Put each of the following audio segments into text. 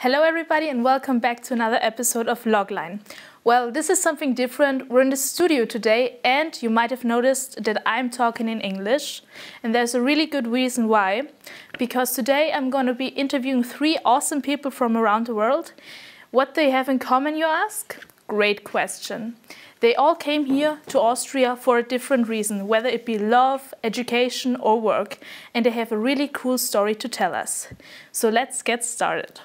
Hello everybody and welcome back to another episode of Logline. Well, this is something different. We're in the studio today and you might have noticed that I'm talking in English. And there's a really good reason why. Because today I'm going to be interviewing 3 awesome people from around the world. What they have in common, you ask? Great question. They all came here to Austria for a different reason, whether it be love, education or work. And they have a really cool story to tell us. So let's get started.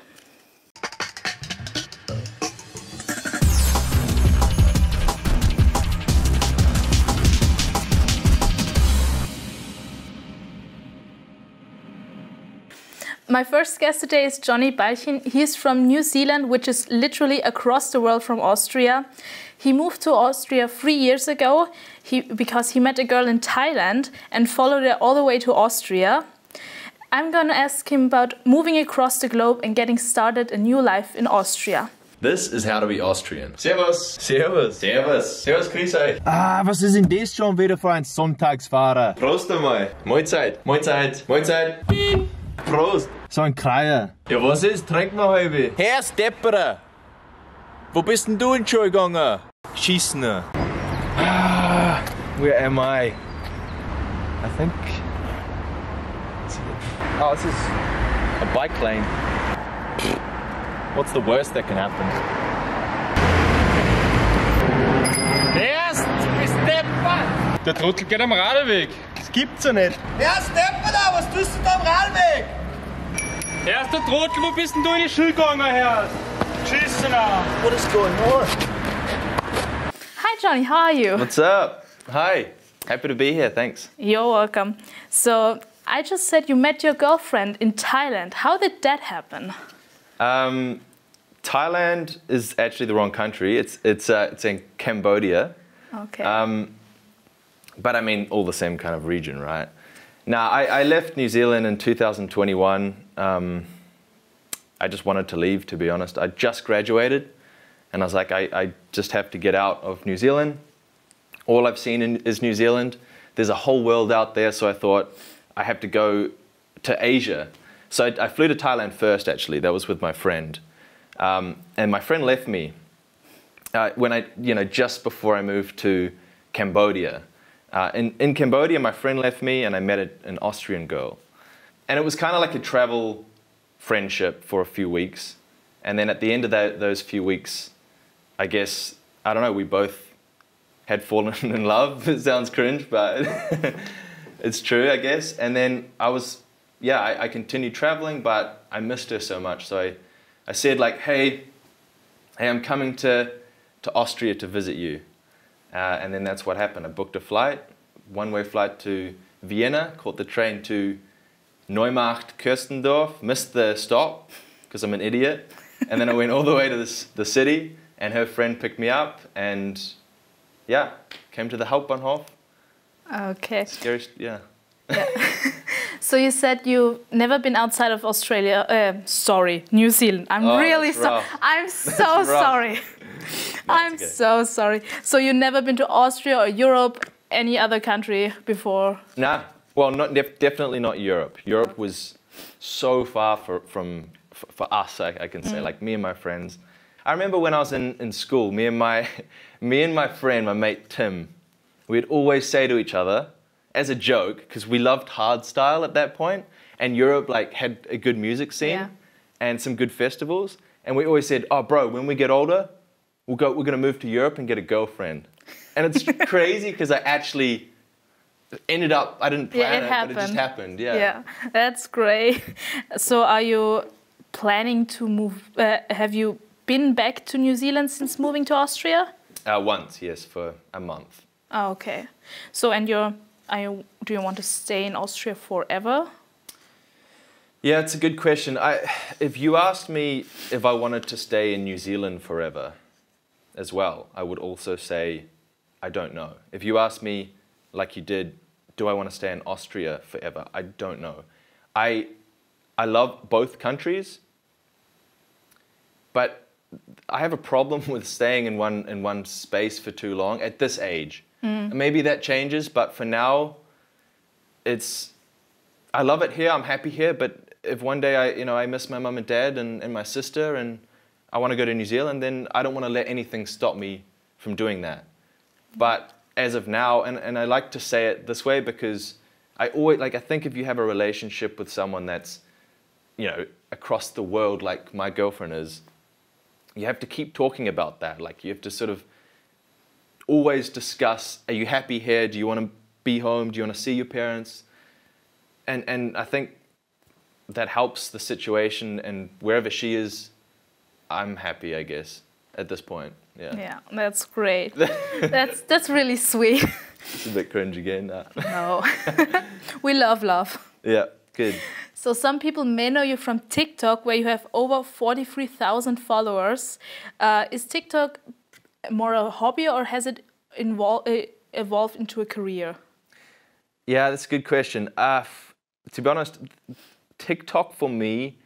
My first guest today is Johnny Baijin. He is from New Zealand, which is literally across the world from Austria. He moved to Austria 3 years ago because he met a girl in Thailand and followed her all the way to Austria. I'm going to ask him about moving across the globe and getting started a new life in Austria. This is how to be Austrian. Servus. Servus. Servus. Servus, grüß euch. Was ist denn das schon wieder für ein Sonntagsfahrer? Prost einmal. Mahlzeit. Mahlzeit. Mahlzeit. Prost. So ein Kreier. Ja, was ist? Trink mal halbe. Herr Stepperer! Wo bist denn du in die Schule gegangen? Schießen. Where am I? I think... Oh, this is a bike lane. What's the worst that can happen? Herr Stepper! Der Trottel geht am Radweg. Das gibt's ja nicht. Herr Stepperer, was tust du da am Radweg? Erster Trottel, wo bist denn du in die Schule gegangen, Herr? Geschissener! What is going on? Hi Johnny, how are you? What's up? Hi. Happy to be here, thanks. You're welcome. So, I just said you met your girlfriend in Thailand. How did that happen? Thailand is actually the wrong country. It's in Cambodia. Okay. But I mean, all the same kind of region, right? Now, I left New Zealand in 2021. I just wanted to leave, to be honest. I just graduated, and I was like, I just have to get out of New Zealand. All I've seen is New Zealand. There's a whole world out there, so I thought I have to go to Asia. So I flew to Thailand first, actually. That was with my friend. And my friend left me just before I moved to Cambodia. In Cambodia, my friend left me and I met an Austrian girl. And it was kind of like a travel friendship for a few weeks. And then at the end of those few weeks, I guess, I don't know, we both had fallen in love. It sounds cringe, but it's true, I guess. And then I continued traveling, but I missed her so much. So I said like, hey, I'm coming to Austria to visit you. And then that's what happened. I booked a flight, one-way flight to Vienna, caught the train to Neumacht-Kirstendorf, missed the stop because I'm an idiot. And then I went all the way to the city and her friend picked me up and yeah, came to the Hauptbahnhof. Okay. Scary, yeah. So you said you've never been outside of Australia, New Zealand. I'm really sorry. I'm so sorry. I'm okay. So sorry. So you've never been to Austria or Europe, any other country before? Nah, well, definitely not Europe. Europe was so far for us, I can say, like me and my friends. I remember when I was in school, me and my friend, my mate Tim, we'd always say to each other, as a joke, because we loved hardstyle at that point, and Europe like had a good music scene and some good festivals, and we always said, "Oh, bro, when we get older, we're gonna move to Europe and get a girlfriend." And it's crazy because I actually ended up, I didn't plan it, but it just happened. Yeah. Yeah, that's great. So, are you planning to move? Have you been back to New Zealand since moving to Austria? Once, yes, for a month. Oh, okay. So, and do you want to stay in Austria forever? Yeah, it's a good question. If you asked me if I wanted to stay in New Zealand forever as well, I would also say, I don't know. If you asked me, like you did, do I want to stay in Austria forever? I don't know. I love both countries, but I have a problem with staying in one space for too long at this age. Maybe that changes, but for now, I love it here, I'm happy here, but if one day I miss my mum and dad and my sister and I want to go to New Zealand, then I don't want to let anything stop me from doing that. But as of now, and I like to say it this way because I think if you have a relationship with someone that's, across the world like my girlfriend is, you have to keep talking about that. Like you have to sort of always discuss, are you happy here? Do you want to be home? Do you want to see your parents? And I think that helps the situation, and wherever she is, I'm happy, I guess, at this point. Yeah, that's great. that's really sweet. It's a bit cringe again. No, we love love. Yeah, good. So some people may know you from TikTok, where you have over 43,000 followers. Is TikTok more a hobby, or has it evolved into a career? Yeah, that's a good question. To be honest, TikTok for me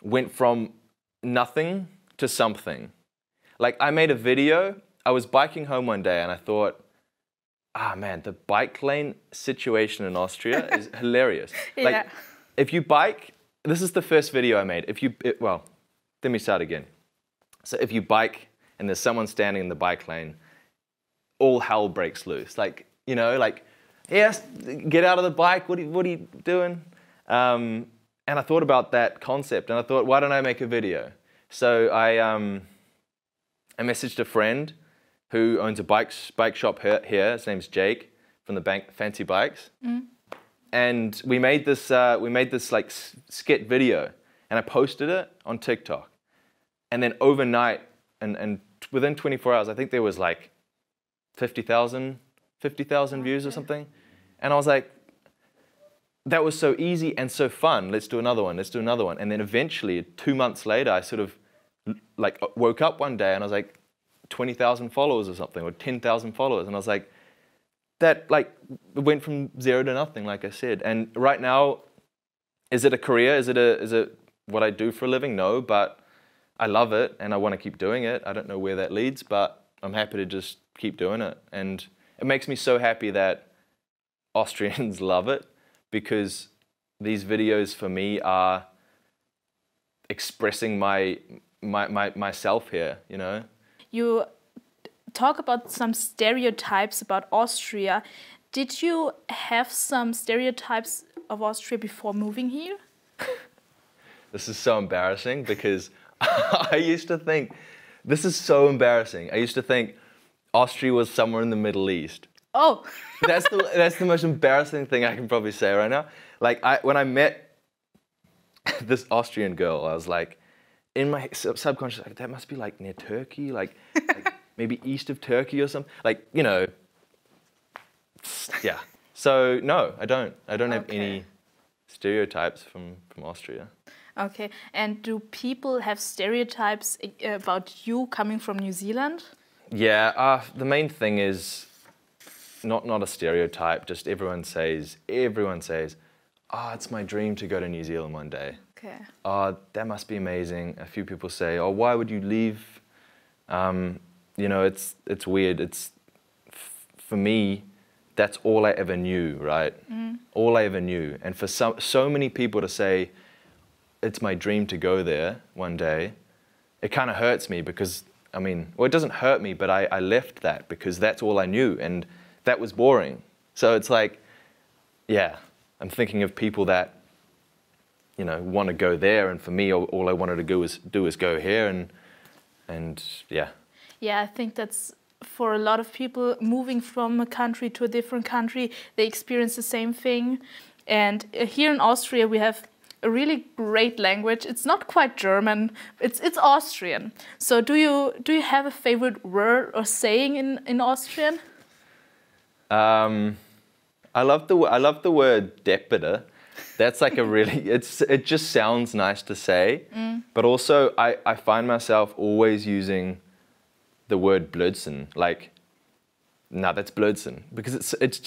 went from nothing to something. Like I made a video, I was biking home one day and I thought, man, the bike lane situation in Austria is hilarious. Yeah. Like if you bike, this is the first video I made. Well, let me start again. So if you bike and there's someone standing in the bike lane, all hell breaks loose. Like, yes, get out of the bike, what are you doing? And I thought about that concept and I thought, why don't I make a video? So I messaged a friend who owns a bike shop here. His name's Jake from the Fancy Bikes. Mm. And we made this like skit video and I posted it on TikTok. And then overnight and within 24 hours, I think there was like 50,000 views or something. And I was like, that was so easy and so fun. Let's do another one. And then eventually, 2 months later, I sort of like woke up one day and I was like 20,000 followers or something, or 10,000 followers. And I was like, that like went from 0 to nothing, like I said. And right now, is it a career? Is it what I do for a living? No, but I love it and I want to keep doing it. I don't know where that leads, but I'm happy to just keep doing it. And it makes me so happy that Austrians love it, because these videos for me are expressing myself here, You talk about some stereotypes about Austria. Did you have some stereotypes of Austria before moving here? This is so embarrassing because I used to think, this is so embarrassing. I used to think Austria was somewhere in the Middle East. Oh. That's the most embarrassing thing I can probably say right now. Like when I met this Austrian girl, I was like, in my subconscious, like, that must be like near Turkey, like maybe east of Turkey or something. Like, yeah. So no, I don't have any stereotypes from Austria. Okay, and do people have stereotypes about you coming from New Zealand? Yeah, the main thing is not a stereotype, just everyone says, it's my dream to go to New Zealand one day. Okay. That must be amazing. A few people say, why would you leave? It's weird. For me, that's all I ever knew, right? Mm. All I ever knew. And for so many people to say, it's my dream to go there one day, it kind of hurts me because, it doesn't hurt me, but I left that because that's all I knew, and that was boring. So it's like, yeah, I'm thinking of people that, want to go there, and for me, all I wanted to do is go here, and yeah. Yeah, I think that's for a lot of people moving from a country to a different country, they experience the same thing. And here in Austria, we have a really great language. It's not quite German. It's Austrian. So do you have a favorite word or saying in Austrian? I love the word deppede. That's like it just sounds nice to say. Mm. But also I find myself always using the word blödsinn. Like, no, that's blödsinn, because it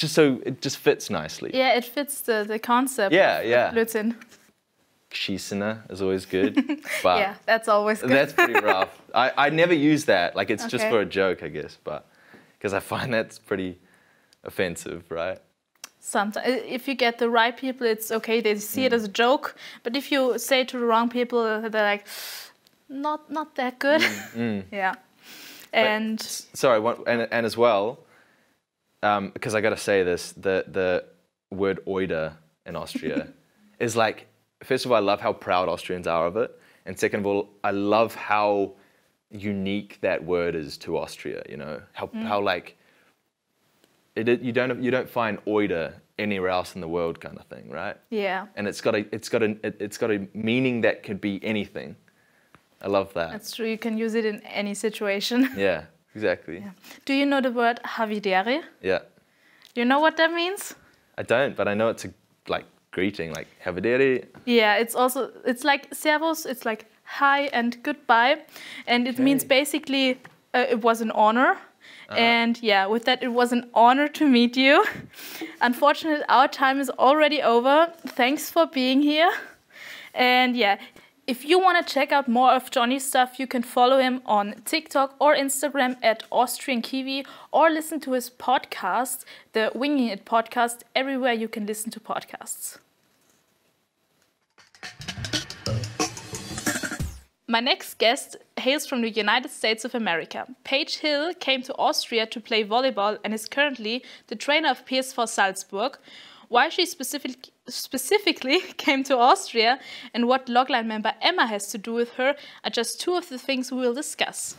just fits nicely. Yeah, it fits the concept. Yeah. Blödsinn. Geschissene is always good. But yeah, that's always good. That's pretty rough. I never use that. Like, it's just for a joke, I guess, but because I find that's pretty offensive, right? Sometimes, if you get the right people, it's okay. They see it as a joke. But if you say to the wrong people, they're like, not that good. Yeah. And and as well, because I got to say this, the word Oida in Austria is like, first of all, I love how proud Austrians are of it, and second of all, I love how unique that word is to Austria. You know how like you don't find Oida anywhere else in the world, kind of thing, right? Yeah. And it's got a meaning that could be anything. I love that. That's true. You can use it in any situation. Yeah, exactly. Yeah. Do you know the word havidere? Yeah. Do you know what that means? I don't, but I know it's a like greeting, like havidere. Yeah, it's like servus, it's like hi and goodbye, and it means basically it was an honor. And yeah, with that, it was an honor to meet you. Unfortunately, our time is already over. Thanks for being here. And yeah, if you want to check out more of Johnny's stuff, you can follow him on TikTok or Instagram at Austrian Kiwi, or listen to his podcast, the Winging It podcast, everywhere you can listen to podcasts. My next guest hails from the United States of America. Paige Hill came to Austria to play volleyball and is currently the trainer of PSV Salzburg. Why she specifically came to Austria and what Logline member Emma has to do with her are just two of the things we will discuss.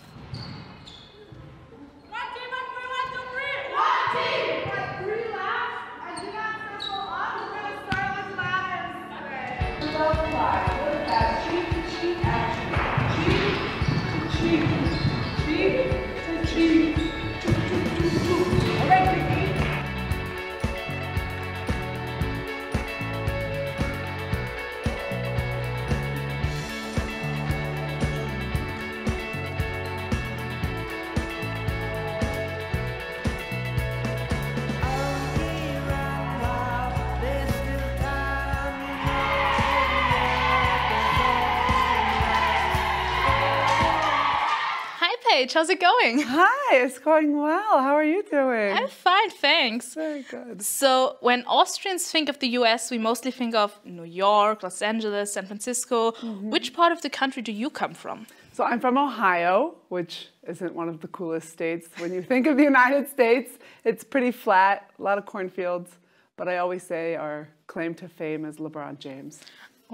Paige, how's it going? Hi, it's going well. How are you doing? I'm fine, thanks. Very good. So when Austrians think of the US, we mostly think of New York, Los Angeles, San Francisco. Which part of the country do you come from? So I'm from Ohio, which isn't one of the coolest states. When you think of the United States, it's pretty flat, a lot of cornfields. But I always say our claim to fame is LeBron James.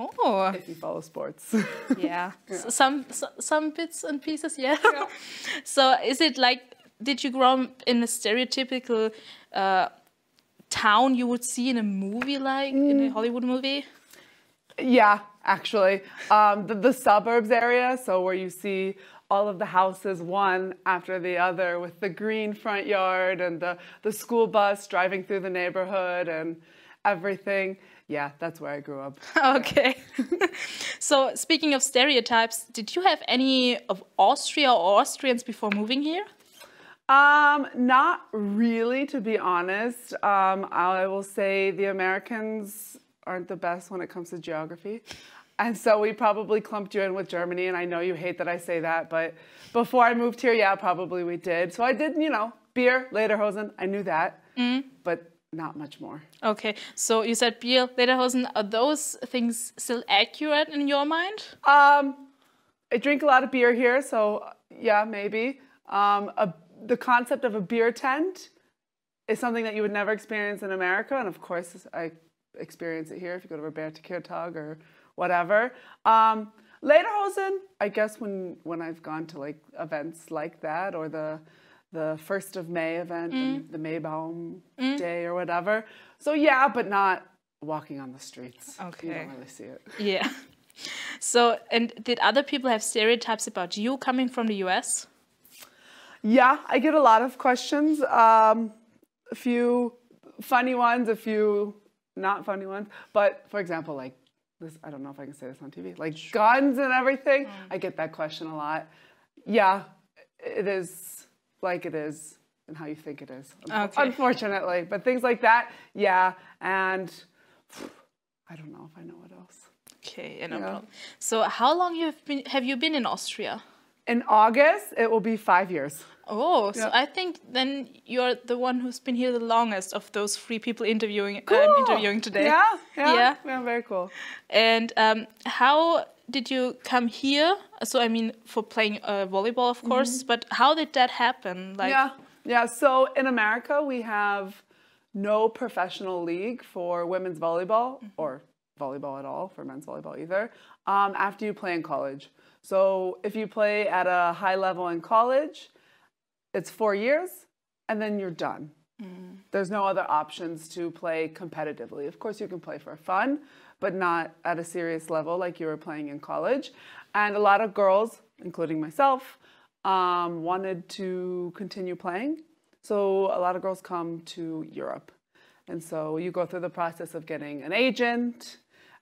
Oh. If you follow sports. Yeah. Some bits and pieces, yeah. So is it like, did you grow up in a stereotypical town you would see in a movie, like in a Hollywood movie? Yeah, actually. The suburbs area, so where you see all of the houses one after the other with the green front yard and the school bus driving through the neighborhood and everything. Yeah, that's where I grew up. Okay. So speaking of stereotypes, did you have any of Austria or Austrians before moving here? Not really, to be honest. I will say the Americans aren't the best when it comes to geography. And so we probably clumped you in with Germany, and I know you hate that I say that, but before I moved here, yeah, probably we did. So I did, you know, beer, lederhosen, I knew that, but not much more. Okay, so you said beer, lederhosen, are those things still accurate in your mind? I drink a lot of beer here, so yeah, maybe. The concept of a beer tent is something that you would never experience in America, and of course I experience it here if you go to Roberta Kirtag or whatever. Lederhosen, I guess when I've gone to like events like that, or the 1st of May event, the Maybaum Day or whatever. So yeah, but not walking on the streets. Okay. You don't really see it. Yeah. So, and did other people have stereotypes about you coming from the US? Yeah, I get a lot of questions. A few funny ones, a few not funny ones. But for example, like this, I don't know if I can say this on TV, like guns and everything. I get that question a lot. Yeah, it is like it is and how you think it is, unfortunately. But things like that, yeah. And I don't know if I know what else. Okay, no problem. So how long have you been in Austria? In August, it will be 5 years. Oh, so Yeah. I think then you're the one who's been here the longest of those 3 people interviewing today. Yeah, very cool. And how did you come here? So I mean, for playing volleyball, of course. But how did that happen? Like, Yeah. So in America, we have no professional league for women's volleyball or volleyball at all for men's volleyball either. After you play in college. So if you play at a high level in college, it's 4 years, and then you're done. There's no other options to play competitively. Of course, you can play for fun, but not at a serious level like you were playing in college. And a lot of girls, including myself, wanted to continue playing. So a lot of girls come to Europe. And so you go through the process of getting an agent,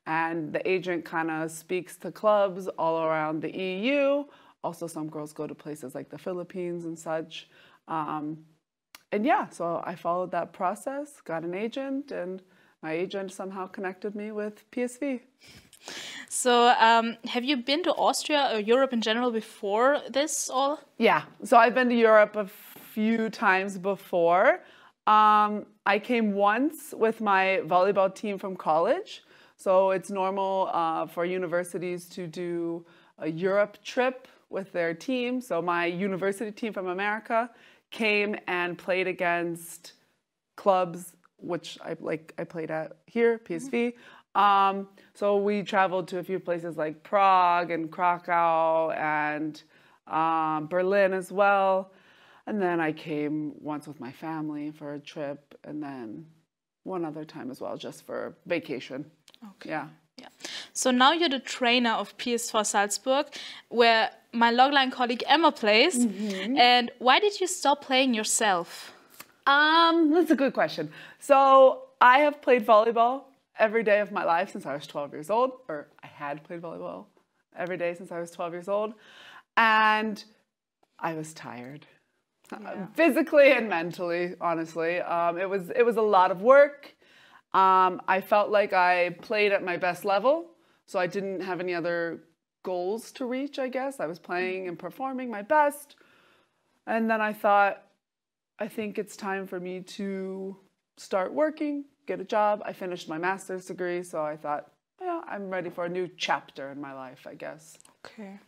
and the agent kind of speaks to clubs all around the EU. Also, some girls go to places like the Philippines and such. And yeah, so I followed that process, got an agent, and my agent somehow connected me with PSV. So have you been to Austria or Europe in general before this all? Yeah, so I've been to Europe a few times before. I came once with my volleyball team from college. So it's normal for universities to do a Europe trip with their team. So my university team from America came and played against clubs, which I played at here, PSV. So we traveled to a few places like Prague and Krakow and Berlin as well. And then I came once with my family for a trip, and then one other time as well, just for vacation. Okay. Yeah. So now you're the trainer of PSV Salzburg, where my Logline colleague Emma plays. And why did you stop playing yourself? That's a good question. So I have played volleyball every day of my life since I was 12 years old, or I had played volleyball every day since I was 12 years old. And I was tired. Physically and mentally, honestly. It was a lot of work. I felt like I played at my best level, so I didn't have any other goals to reach, I guess. I was playing and performing my best. And then I thought, I think it's time for me to start working, get a job. I finished my master's degree, so I thought, yeah, I'm ready for a new chapter in my life, I guess. Okay.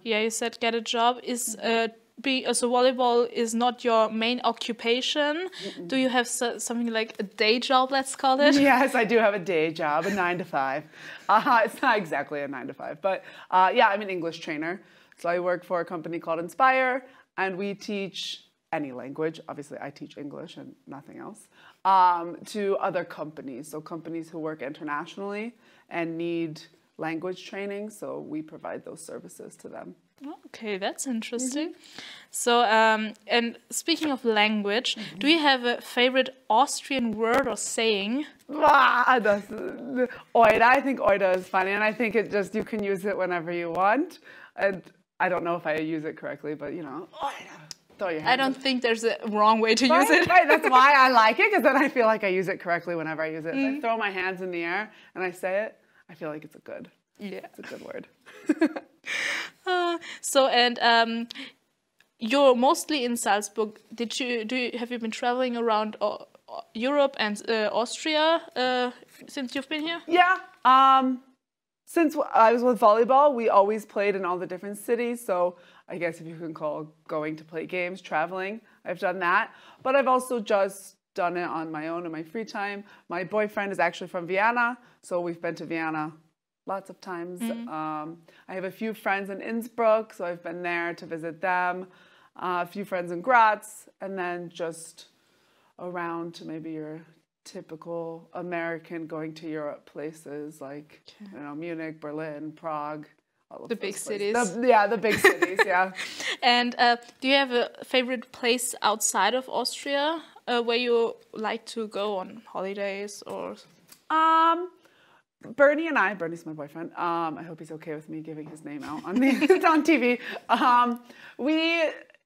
Yeah, you said get a job. So volleyball is not your main occupation. Do you have something like a day job, let's call it? Yes, I do have a day job, a 9 to 5. It's not exactly a 9 to 5, but yeah, I'm an English trainer. So I work for a company called Inspire, and we teach any language. Obviously, I teach English and nothing else, to other companies. So companies who work internationally and need language training. So we provide those services to them. Okay, that's interesting. So, and speaking of language, do you have a favorite Austrian word or saying? Oida. I think Oida is funny, and I think it just, you can use it whenever you want. And I don't know if I use it correctly, but you know, Oida. Throw your hands I don't up. think there's a wrong way to use it. Right, that's why I like it, because then I feel like I use it correctly whenever I use it. If I throw my hands in the air and I say it, I feel like it's a good word. So, and you're mostly in Salzburg. Have you been traveling around Europe and Austria since you've been here? Yeah. Since I was with volleyball, we always played in all the different cities. So I guess if you can call going to play games, traveling, I've done that. But I've also just done it on my own in my free time. My boyfriend is actually from Vienna, so we've been to Vienna lots of times. I have a few friends in Innsbruck, so I've been there to visit them. A few friends in Graz, and then just around to maybe your typical American going to Europe places like you know, Munich, Berlin, Prague, all of the big places. cities. The big cities, yeah. And do you have a favorite place outside of Austria where you like to go on holidays or? Bernie's my boyfriend. I hope he's okay with me giving his name out on on TV.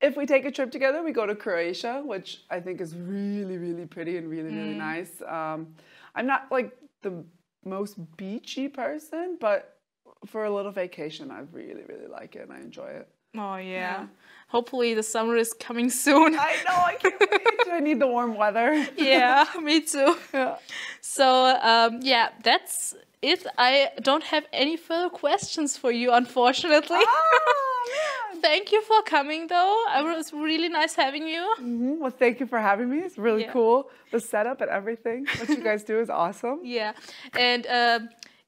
If we take a trip together, we go to Croatia, which I think is really, really pretty and really, really nice. I'm not like the most beachy person, but for a little vacation, I really, really like it and I enjoy it. Oh, yeah. Hopefully the summer is coming soon. I know, I can't wait. I need the warm weather. Yeah, me too. Yeah. So, yeah, that's it. I don't have any further questions for you, unfortunately. Oh, man. Thank you for coming, though. It was really nice having you. Well, thank you for having me. It's really cool. The setup and everything. What you guys do is awesome. Yeah. And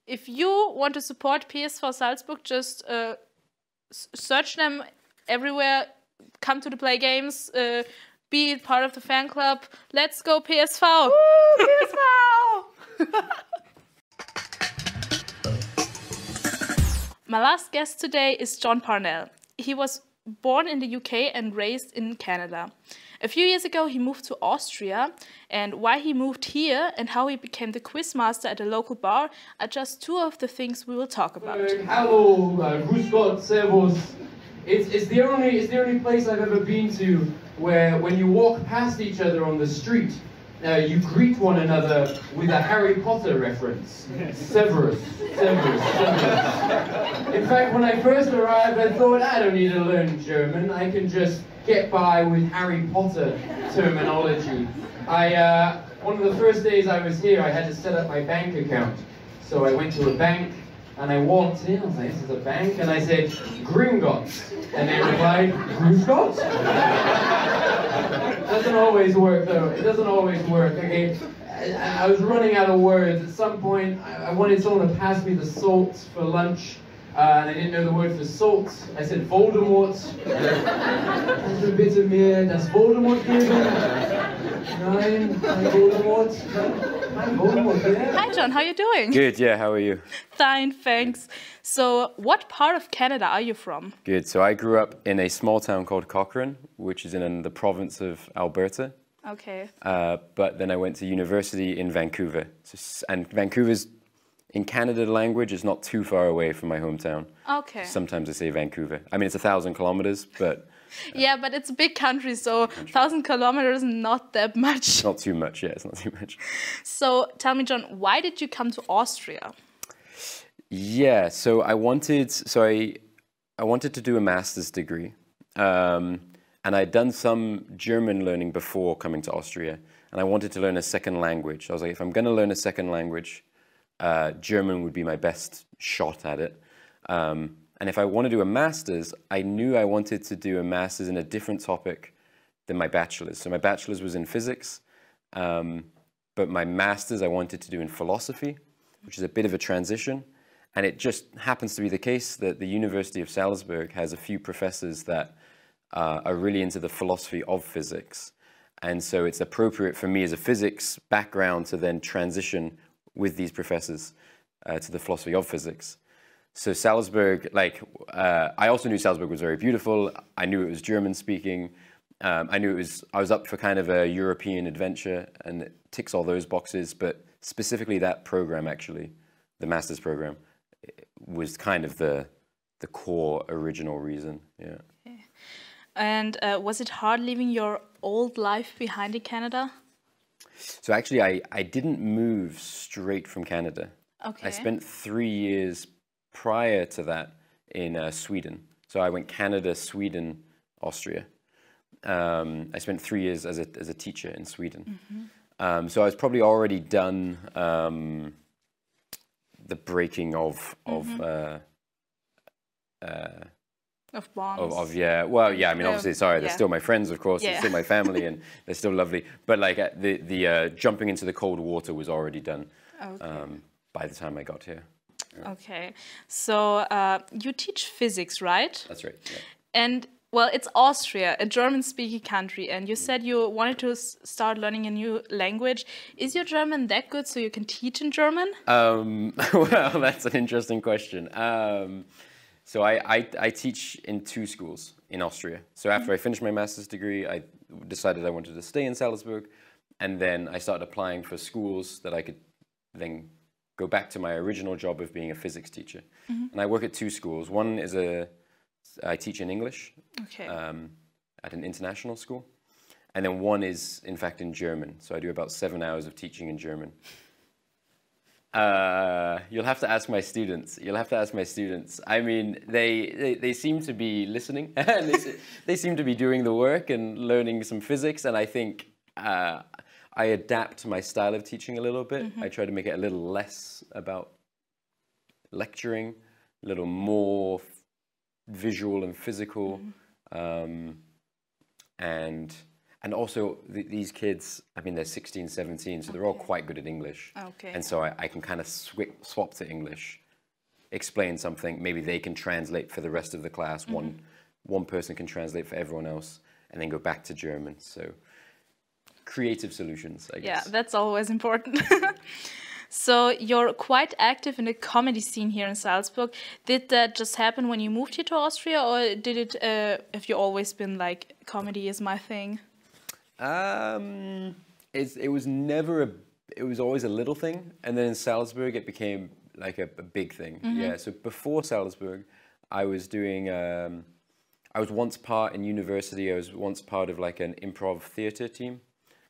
if you want to support PSV Salzburg, just search them everywhere. Come to the play games. Be part of the fan club. Let's go PSV! Woo, PSV! My last guest today is John Parnell. He was born in the UK and raised in Canada. A few years ago he moved to Austria, and why he moved here and how he became the quiz master at a local bar are just two of the things we will talk about. Hello, grüß Gott, servus. It's the only place I've ever been to where when you walk past each other on the street, you greet one another with a Harry Potter reference. Severus. In fact, when I first arrived, I thought, I don't need to learn German. I can just get by with Harry Potter terminology. One of the first days I was here, I had to set up my bank account. So I went to a bank, and I walked in, I was like, this is a bank, and I said, Gringotts. And they replied, Grüßgott? Doesn't always work, though. It doesn't always work. Okay, I was running out of words. At some point, I wanted someone to pass me the salt for lunch, and I didn't know the word for salt. I said, Voldemort. Kannst du bitte mir das Voldemort geben? Nein, kein Voldemort. Kein Voldemort, yeah. Hi John, how are you doing? Good, yeah, how are you? Fine, thanks. So, what part of Canada are you from? Good, so I grew up in a small town called Cochrane, which is in the province of Alberta. Okay. But then I went to university in Vancouver. And Vancouver's, in Canada language, is not too far away from my hometown. Okay. Sometimes I say Vancouver. I mean, it's 1,000 kilometers, but... Yeah, but it's a big country, so 1,000 kilometers is not that much. It's not too much, yeah, it's not too much. So tell me, John, why did you come to Austria? Yeah, so I wanted to do a master's degree. And I'd done some German learning before coming to Austria, and I wanted to learn a second language. I was like, if I'm going to learn a second language, German would be my best shot at it. And if I want to do a master's, I knew I wanted to do a master's in a different topic than my bachelor's. So my bachelor's was in physics, but my master's I wanted to do in philosophy, which is a bit of a transition. And it just happens to be the case that the University of Salzburg has a few professors that are really into the philosophy of physics. And so it's appropriate for me as a physics background to then transition with these professors to the philosophy of physics. So Salzburg, I also knew Salzburg was very beautiful. I knew it was German speaking. I knew I was up for kind of a European adventure, and it ticks all those boxes. But specifically that program, actually, the master's program, was kind of the core original reason. Yeah. Okay. And was it hard leaving your old life behind in Canada? So actually, I didn't move straight from Canada. Okay. I spent 3 years prior to that in Sweden. So I went Canada, Sweden, Austria. I spent 3 years as a teacher in Sweden. Mm-hmm. So I was probably already done the breaking of bonds. Yeah. Well, yeah. I mean, obviously, sorry. They're still my friends, of course. Yeah. They're still my family, and they're still lovely. But like the jumping into the cold water was already done by the time I got here. Yeah. Okay. So you teach physics, right? That's right. Yeah. And well, it's Austria, a German-speaking country, and you said you wanted to start learning a new language. Is your German that good so you can teach in German? Well, that's an interesting question. So I teach in 2 schools in Austria. So after I finished my master's degree, I decided I wanted to stay in Salzburg, and then I started applying for schools that I could then go back to my original job of being a physics teacher. Mm-hmm. And I work at 2 schools. One is I teach in English at an international school. And then one is, in fact, in German. So I do about 7 hours of teaching in German. You'll have to ask my students. You'll have to ask my students. I mean, they seem to be listening, and they seem to be doing the work and learning some physics. And I think I adapt my style of teaching a little bit. I try to make it a little less about lecturing, a little more visual and physical, and also these kids, I mean, they're 16, 17, so they're all quite good at English. Okay. And so I can kind of swap to English, explain something, maybe they can translate for the rest of the class, one person can translate for everyone else, and then go back to German. So creative solutions, I guess. Yeah, that's always important. So you're quite active in the comedy scene here in Salzburg. Did that just happen when you moved here to Austria, or did it, have you always been like, comedy is my thing? It was never it was always a little thing, and then in Salzburg it became like a big thing. Yeah, so before Salzburg, I was doing, I was once part in university, I was once part of like an improv theater team,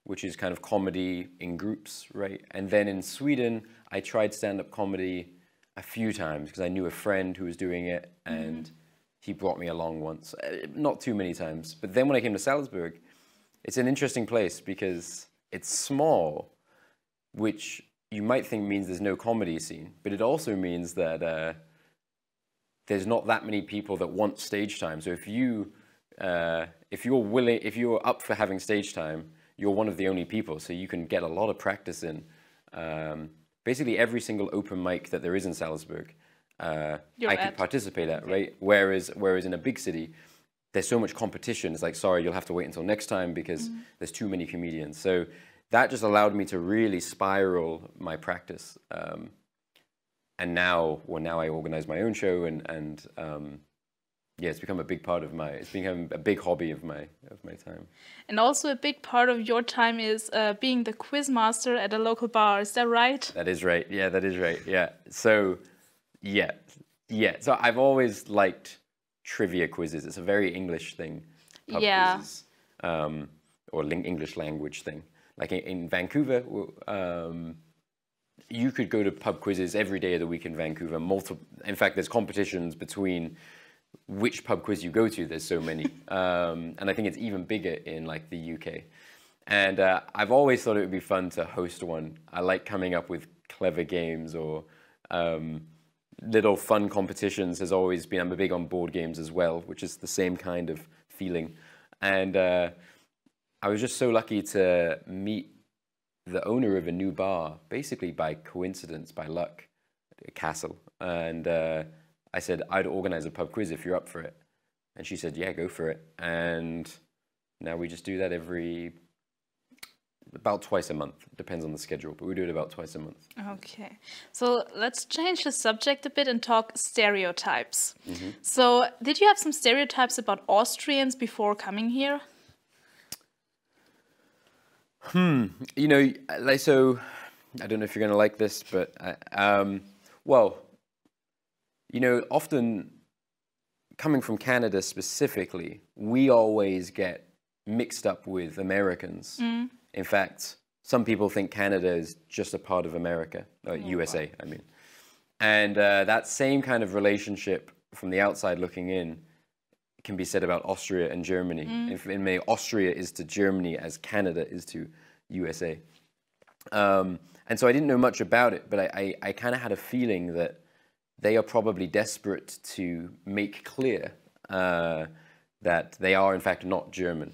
which is kind of comedy in groups, right? And then in Sweden, I tried stand-up comedy a few times because I knew a friend who was doing it, and he brought me along once. Not too many times. But then when I came to Salzburg, it's an interesting place because it's small, which you might think means there's no comedy scene, but it also means that there's not that many people that want stage time. So if you're up for having stage time, you're one of the only people, so you can get a lot of practice in. Basically every single open mic that there is in Salzburg, I could participate at, right? Whereas in a big city, there's so much competition. It's like, sorry, you'll have to wait until next time because there's too many comedians. So that just allowed me to really spiral my practice. And now I organize my own show, and yeah, it's become a big part of it's become a big hobby of my time. And also a big part of your time is being the quiz master at a local bar. Is that right? That is right. Yeah, that is right. Yeah. So, yeah. So I've always liked trivia quizzes. It's a very English thing. Pub quizzes, or English language thing. Like in Vancouver, you could go to pub quizzes every day of the week in Vancouver. In fact, there's competitions between which pub quiz you go to. There's so many, and I think it's even bigger in like the UK. And I've always thought it would be fun to host one. I like coming up with clever games or little fun competitions. Has always been. I'm big on board games as well, which is the same kind of feeling. And I was just so lucky to meet the owner of a new bar, basically by coincidence, by luck, a castle. And I said, I'd organize a pub quiz if you're up for it. And she said, yeah, go for it. And now we just do that about twice a month. Depends on the schedule, but we do it about twice a month. Okay. So let's change the subject a bit and talk stereotypes. So did you have some stereotypes about Austrians before coming here? You know, so I don't know if you're going to like this, but well, you know, often coming from Canada specifically, we always get mixed up with Americans. In fact, some people think Canada is just a part of America, or USA, I mean. And that same kind of relationship from the outside looking in can be said about Austria and Germany. In many, Austria is to Germany as Canada is to USA. And so I didn't know much about it, but I kind of had a feeling that they are probably desperate to make clear that they are in fact not German.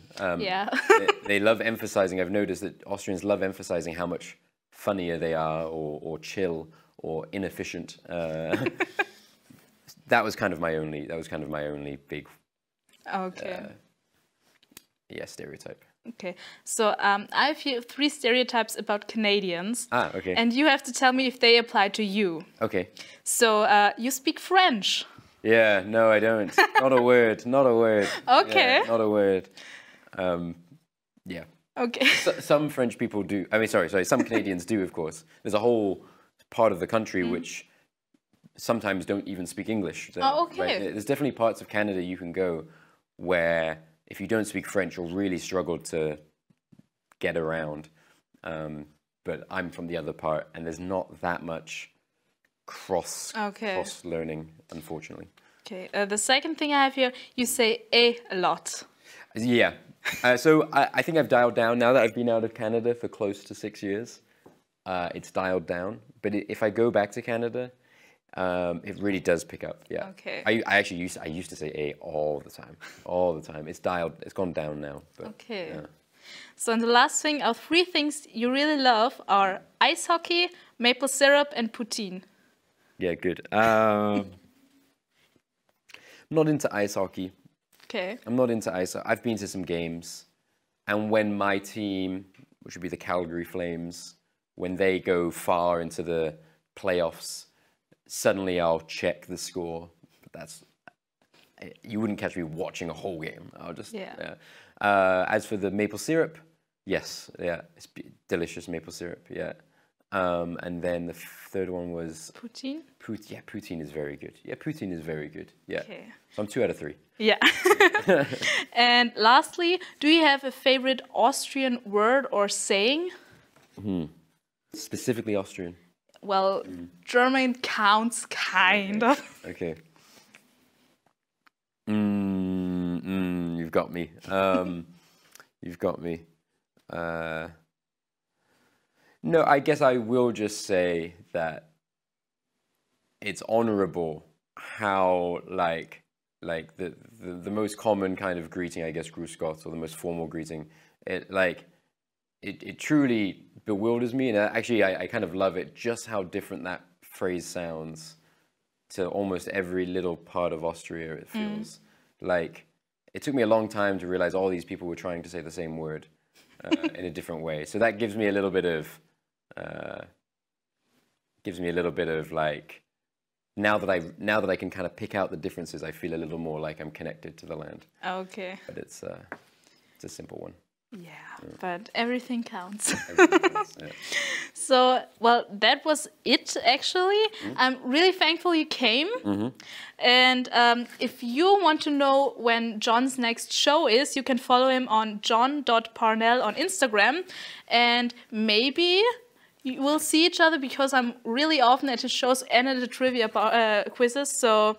They love emphasizing, I've noticed that Austrians love emphasizing how much funnier they are or chill or inefficient. That was kind of my only big stereotype. Okay, so I have here 3 stereotypes about Canadians. Okay. And you have to tell me if they apply to you. Okay. So you speak French. Yeah, no, I don't. Not a word, not a word. Okay. Yeah, not a word. Yeah. Okay. Some French people do. I mean, sorry, some Canadians do, of course. There's a whole part of the country which sometimes don't even speak English. So, okay. Right? There's definitely parts of Canada you can go where if you don't speak French, you'll really struggle to get around. but I'm from the other part, and there's not that much cross learning, unfortunately. Okay. The second thing I have here, you say a lot. Yeah. So I think I've dialed down now that I've been out of Canada for close to 6 years. It's dialed down, but if I go back to Canada, it really does pick up. Yeah. Okay. I actually used to say a all the time. It's gone down now. But, okay. Yeah. So and the last thing, our 3 things you really love are ice hockey, maple syrup, and poutine. Yeah, good. I'm not into ice hockey. Okay. I'm not into ice. I've been to some games, and when my team, which would be the Calgary Flames, when they go far into the playoffs, suddenly I'll check the score. But you wouldn't catch me watching a whole game. I'll just yeah. As for the maple syrup, yes, yeah, it's delicious maple syrup, yeah. And then the third one was poutine. Yeah, poutine is very good. Yeah, poutine is very good. Yeah. Okay. So I'm 2 out of 3. Yeah. And lastly, do you have a favorite Austrian word or saying? Specifically Austrian. Well, German counts, kind of. Okay. You've got me. You've got me. No, I guess I will just say that it's honorable how the most common kind of greeting, I guess, grüß Gott, or the most formal greeting, it truly bewilders me, and actually I kind of love it, just how different that phrase sounds to almost every little part of Austria. It feels like it took me a long time to realize all these people were trying to say the same word in a different way. So that gives me a little bit of like, now that I can kind of pick out the differences, I feel a little more like I'm connected to the land. Okay. But it's a simple one. Yeah, but everything counts. Everything counts, yeah. So, well, that was it, actually. I'm really thankful you came. And if you want to know when John's next show is, you can follow him on john.parnell on Instagram. And maybe you will see each other, because I'm really often at his shows and at the trivia quizzes. So,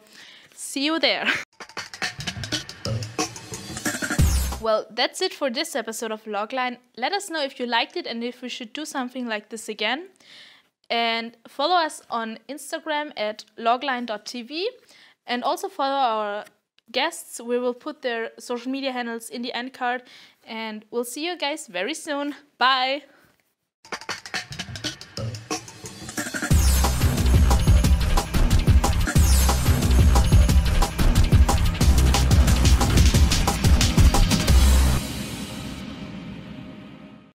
see you there. Well, that's it for this episode of Logline. Let us know if you liked it and if we should do something like this again. And follow us on Instagram at logline.tv. And also follow our guests. We will put their social media handles in the end card. And we'll see you guys very soon. Bye!